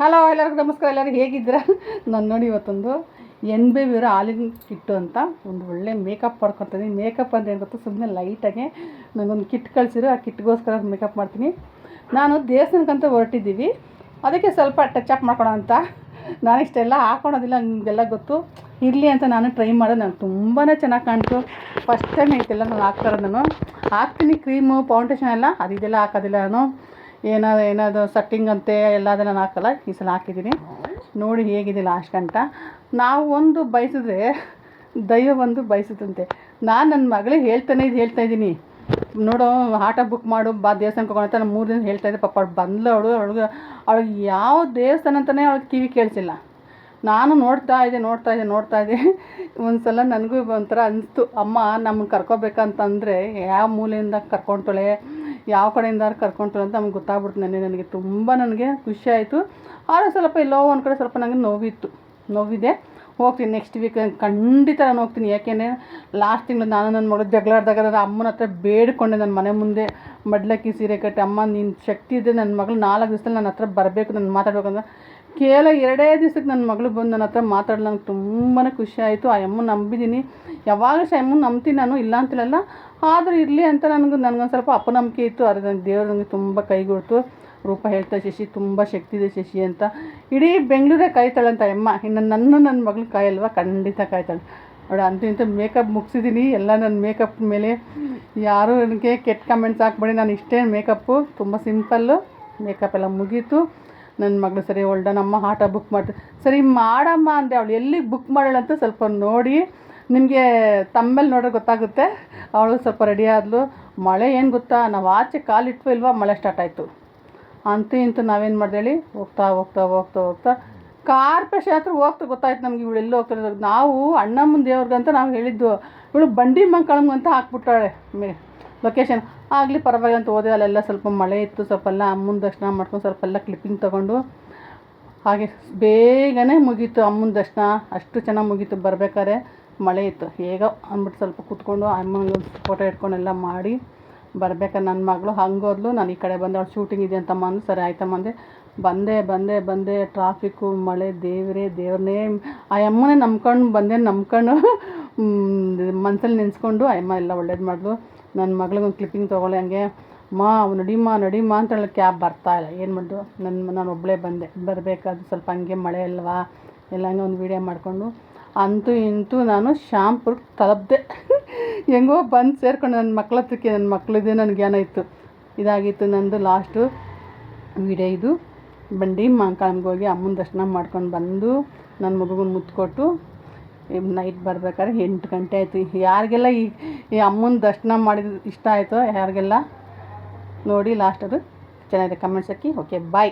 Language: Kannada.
ಹಲೋ, ಎಲ್ಲರಿಗೂ ನಮಸ್ಕಾರ. ಎಲ್ಲರೂ ಹೇಗಿದ್ದೀರಾ? ನಾನು ನೋಡಿ ಇವತ್ತೊಂದು NBWರ ಹಾಲಿನ ಕಿಟ್ಟು ಅಂತ ಒಂದು ಒಳ್ಳೆ ಮೇಕಪ್ ಮಾಡ್ಕೊತೀನಿ. ಮೇಕಪ್ ಅಂತ ಏನು ಗೊತ್ತು, ಸುಮ್ಮನೆ ಲೈಟಾಗೆ ನನಗೊಂದು ಕಿಟ್ ಕಳಿಸಿರೋ, ಆ ಕಿಟ್ಗೋಸ್ಕರ ಮೇಕಪ್ ಮಾಡ್ತೀನಿ. ನಾನು ದೇವಸ್ಥಾನಕ್ಕಂತ ಹೊರಟಿದ್ದೀವಿ, ಅದಕ್ಕೆ ಸ್ವಲ್ಪ ಟಚ್ ಮಾಡ್ಕೊಳೋ ಅಂತ. ನಾನು ಇಷ್ಟೆಲ್ಲ ಹಾಕ್ಕೊಳೋದಿಲ್ಲ, ನಿಮಗೆಲ್ಲ ಗೊತ್ತು. ಇರಲಿ ಅಂತ ನಾನು ಟ್ರೈ ಮಾಡೋದು. ನಾನು ತುಂಬಾ ಚೆನ್ನಾಗಿ ಕಾಣ್ತು. ಫಸ್ಟ್ ಟೈಮ್ ಐತೆಲ್ಲ ನಾನು ಹಾಕ್ತಾರೋದು. ನಾನು ಹಾಕ್ತೀನಿ ಕ್ರೀಮು, ಫೌಂಡೇಶನ್ ಎಲ್ಲ ಅದೆಲ್ಲ ಹಾಕೋದಿಲ್ಲ ನಾನು. ಏನಾದ್ರು ಸಟ್ಟಿಂಗ್ ಅಂತೆ ಎಲ್ಲ ಅದನ್ನು ನಾನು ಹಾಕಲ್ಲ. ಈ ಸಲ ಹಾಕಿದ್ದೀನಿ ನೋಡಿ ಹೇಗಿದೆ ಲಾಸ್ಟ್ ಗಂಟ. ನಾವು ಒಂದು ಬಯಸಿದ್ರೆ ದೈವ ಒಂದು ಬಯಸುತ್ತಂತೆ. ನಾನು ನನ್ನ ಮಗಳಿಗೆ ಹೇಳ್ತಾ ಇದ್ದೀನಿ, ನೋಡು ಆಟೋ ಬುಕ್ ಮಾಡು, ಬಾ ದೇವಸ್ಥಾನಕ್ಕೆ ಹೋಗೋಣ ಅಂತ. ನಾನು 3 ದಿನ ಹೇಳ್ತಾಯಿದ್ದೆ. ಪಾಪ ಅವಳು ಬಂದಳು. ಅವಳಿಗೆ ಯಾವ ದೇವಸ್ಥಾನ ಅಂತಲೇ ಅವಳಿಗೆ ಕಿವಿ ಕೇಳಿಸಿಲ್ಲ. ನಾನು ನೋಡ್ತಾ ಇದ್ದೆ. ಒಂದು ಸಲ ನನಗೂ ಒಂಥರ ಅನಿಸ್ತು, ಅಮ್ಮ ನಮ್ಮನ್ನು ಕರ್ಕೋಬೇಕಂತಂದರೆ ಯಾವ ಮೂಲೆಯಿಂದ ಕರ್ಕೊಳ್ತಾಳೆ, ಯಾವ ಕಡೆಯಿಂದ ಕರ್ಕೊಳ್ತಾಳೆ ಅಂತ ನಮ್ಗೆ ಗೊತ್ತಾಗ್ಬಿಡ್ತು. ನನಗೆ ತುಂಬ ಖುಷಿ ಆಯಿತು. ಆದರೆ ಸ್ವಲ್ಪ ಎಲ್ಲೋ ಒಂದು ಕಡೆ ಸ್ವಲ್ಪ ನನಗೆ ನೋವಿದೆ. ಹೋಗ್ತೀನಿ ನೆಕ್ಸ್ಟ್ ವೀಕ್ ಖಂಡಿತ ನಾನು ಹೋಗ್ತೀನಿ. ಯಾಕೆಂದರೆ ಲಾಸ್ಟ್ ತಿಂಗಳು ನಾನು ನನ್ನ ಮಗಳು ಜಗಳಾಡ್ದಾಗ ನನ್ನ ಅಮ್ಮನ ಹತ್ರ ಬೇಡಿಕೊಂಡೆ, ನನ್ನ ಮನೆ ಮುಂದೆ ಮಡ್ಲಕ್ಕಿ ಸೀರೆ ಕಟ್ಟಿ, ಅಮ್ಮ ನಿನ್ನ ಶಕ್ತಿ ಇದ್ದರೆ ನನ್ನ ಮಗಳು 4 ದಿವಸದಲ್ಲಿ ನನ್ನ ಹತ್ರ ಬರಬೇಕು, ನಾನು ಮಾತಾಡ್ಬೇಕಂದ್ರೆ ಕೇವಲ 2 ದಿವಸಕ್ಕೆ ನನ್ನ ಮಗಳು ಬಂದು ನನ್ನ ಹತ್ರ ಮಾತಾಡಲು ನನಗೆ ತುಂಬಾ ಖುಷಿ ಆಯಿತು. ಆ ಅಮ್ಮನ ನಂಬಿದ್ದೀನಿ, ಯಾವಾಗಲೂ ಸಹ ಅಮ್ಮನ ನಂಬ್ತೀನಿ ನಾನು, ಇಲ್ಲ ಅಂತಿಲ್ಲ. ಆದರೂ ಇರಲಿ ಅಂತ ನನಗೊಂದು ಸ್ವಲ್ಪ ಅಪನಂಬಿಕೆ ಇತ್ತು. ಆದರೆ ನನ್ನ ದೇವರು ನನಗೆ ತುಂಬ ಕೈಗೊಡ್ತು. ರೂಪ ಹೇಳ್ತಾ, ಶಶಿ ತುಂಬ ಶಕ್ತಿ ಇದೆ ಶಶಿ ಅಂತ. ಇಡೀ ಬೆಂಗಳೂರೇ ಕಾಯ್ತಾಳಂತ ಅಮ್ಮ. ಇನ್ನು ನನ್ನ ಮಗಳು ಕಾಯಲ್ವ? ಖಂಡಿತ ಕಾಯ್ತಾಳೆ. ಅವಳು ಅಂತೂ ಇಂಥ ಮೇಕಪ್ ಮುಗಿಸಿದ್ದೀನಿ. ಎಲ್ಲ ನನ್ನ ಮೇಕಪ್ ಮೇಲೆ ಯಾರೂ ನನಗೆ ಕೆಟ್ಟ ಕಮೆಂಟ್ಸ್ ಹಾಕ್ಬೇಡಿ. ನಾನು ಇಷ್ಟೇ ಮೇಕಪ್ಪು, ತುಂಬ ಸಿಂಪಲ್ಲು. ಮೇಕಪ್ ಎಲ್ಲ ಮುಗೀತು. ನನ್ನ ಮಗಳು ಸರಿ ಹೊಲ್ಡನಮ್ಮ, ಆಟೋ ಬುಕ್ ಮಾಡ್ತೀನಿ. ಸರಿ ಮಾಡಮ್ಮ ಅಂದೆ. ಅವಳು ಎಲ್ಲಿಗೆ ಬುಕ್ ಮಾಡೋಳಂತ ಸ್ವಲ್ಪ ನೋಡಿ, ನಿಮಗೆ ತಮ್ಮೇಲೆ ನೋಡೋದು ಗೊತ್ತಾಗುತ್ತೆ. ಅವಳು ಸ್ವಲ್ಪ ರೆಡಿ ಆದಳು. ಮಳೆ ಏನು ಗೊತ್ತಾ, ನಾವು ಆಚೆ ಕಾಲಿಟ್ವೋ ಇಲ್ವಾ, ಮಳೆ ಸ್ಟಾರ್ಟ್ ಆಯಿತು. ಅಂತೂ ಇಂತೂ ನಾವೇನು ಮಾಡ್ದೇಳಿ, ಹೋಗ್ತಾ ಕಾರ್ಪೊರೇಷನ್ ಹತ್ರ ಹೋಗ್ತಾ ಗೊತ್ತಾಯ್ತು ನಮ್ಗೆ ಇವಳು ಎಲ್ಲಿ ಹೋಗ್ತಾರೆ. ನಾವು ಅಣ್ಣಮ್ಮನ ದೇವ್ರಿಗಂತ ನಾವು ಹೇಳಿದ್ದು, ಇವಳು ಬಂಡಿ ಮಂಕಳಂಗಂತ ಹಾಕ್ಬಿಟ್ಟಾಳೆ ಲೊಕೇಶನ್. ಆಗಲಿ ಪರವಾಗಿಲ್ಲ ಅಂತ ಹೋದೆ. ಅಲ್ಲೆಲ್ಲ ಸ್ವಲ್ಪ ಮಳೆ ಇತ್ತು. ಸ್ವಲ್ಪ ಎಲ್ಲ ಅಮ್ಮನ ದರ್ಶನ ಮಾಡ್ಕೊಂಡು ಸ್ವಲ್ಪ ಎಲ್ಲ ಕ್ಲಿಪ್ಪಿಂಗ್ ತೊಗೊಂಡು ಹಾಗೆ ಬೇಗನೆ ಮುಗೀತು ಅಮ್ಮನ ದರ್ಶನ. ಅಷ್ಟು ಚೆನ್ನಾಗಿ ಮುಗೀತು. ಬರಬೇಕಾದ್ರೆ ಮಳೆ ಇತ್ತು. ಹೇಗೋ ಅಂದ್ಬಿಟ್ಟು ಸ್ವಲ್ಪ ಕೂತ್ಕೊಂಡು ಅಮ್ಮನಿಗೆ ಫೋಟೋ ಇಟ್ಕೊಂಡೆಲ್ಲ ಮಾಡಿ ಬರ್ಬೇಕಾದ್ರೆ ನನ್ನ ಮಗಳು ಹಂಗೋದ್ಲು. ನಾನು ಈ ಕಡೆ ಬಂದೆ. ಅವಳು ಶೂಟಿಂಗ್ ಇದೆ ಅಂತಮ್ಮ ಅಂದು. ಸರಿ ಆಯ್ತಮ್ಮ ಅಂದೆ. ಬಂದೆ ಟ್ರಾಫಿಕ್ಕು, ಮಳೆ, ದೇವ್ರನ್ನೇ ಆ ಅಮ್ಮನೇ ನಂಬ್ಕೊಂಡು ಮನಸ್ಸಲ್ಲಿ ನೆನೆಸ್ಕೊಂಡು ಆ ಅಮ್ಮ ಎಲ್ಲ ಒಳ್ಳೇದು ಮಾಡಿದ್ಲು. ನನ್ನ ಮಗಳಿಗೊಂದು ಕ್ಲಿಪ್ಪಿಂಗ್ ತೊಗೊಳ್ಳಿ ಹಂಗೆ. ನಡಿಮಾ ಅಂತ ಹೇಳಿ ಕ್ಯಾಬ್ ಬರ್ತಾಯಿಲ್ಲ. ಏನು ಮಾಡಿದ್ರು, ನಾನು ಒಬ್ಬಳೇ ಬಂದೆ. ಬರಬೇಕಾದ್ರೆ ಸ್ವಲ್ಪ ಹಂಗೆ ಮಳೆ ಅಲ್ವಾ, ಎಲ್ಲ ಹಂಗೆ ಒಂದು ವೀಡಿಯೋ ಮಾಡಿಕೊಂಡು ಅಂತೂ ಇಂತೂ ನಾನು ಶ್ಯಾಂಪುರ್ಗೆ ತಲುಪಿದೆ. ಹೆಂಗೋ ಬಂದು ಸೇರ್ಕೊಂಡು ನನ್ನ ಮಕ್ಳ ಹತ್ರಕ್ಕೆ. ನನ್ನ ಮಕ್ಕಳಿದೆ ನನಗೆ ಜ್ಞಾನ ಇತ್ತು. ಇದಾಗಿತ್ತು ನಂದು ಲಾಸ್ಟು ವೀಡಿಯೋ. ಇದು ಬಂಡಿ ಮಾಂಕಾಳಮ್ಗೆ ಹೋಗಿ ಅಮ್ಮನ ದರ್ಶನ ಮಾಡ್ಕೊಂಡು ಬಂದು ನನ್ನ ಮಗುಗೆ ಮುತ್ತು ಕೊಟ್ಟು ನೈಟ್ ಬರ್ಬೇಕಾದ್ರೆ 8 ಗಂಟೆ ಆಯಿತು. ಯಾರಿಗೆಲ್ಲ ಈ ಅಮ್ಮನ ದರ್ಶನ ಮಾಡಿದ್ದು ಇಷ್ಟ ಆಯಿತೋ, ಯಾರಿಗೆಲ್ಲ ನೋಡಿ ಲಾಸ್ಟ್ ಅದು ಚೆನ್ನಾಗಿದೆ ಕಮೆಂಟ್ಸ್ ಹಾಕಿ. ಓಕೆ, ಬಾಯ್.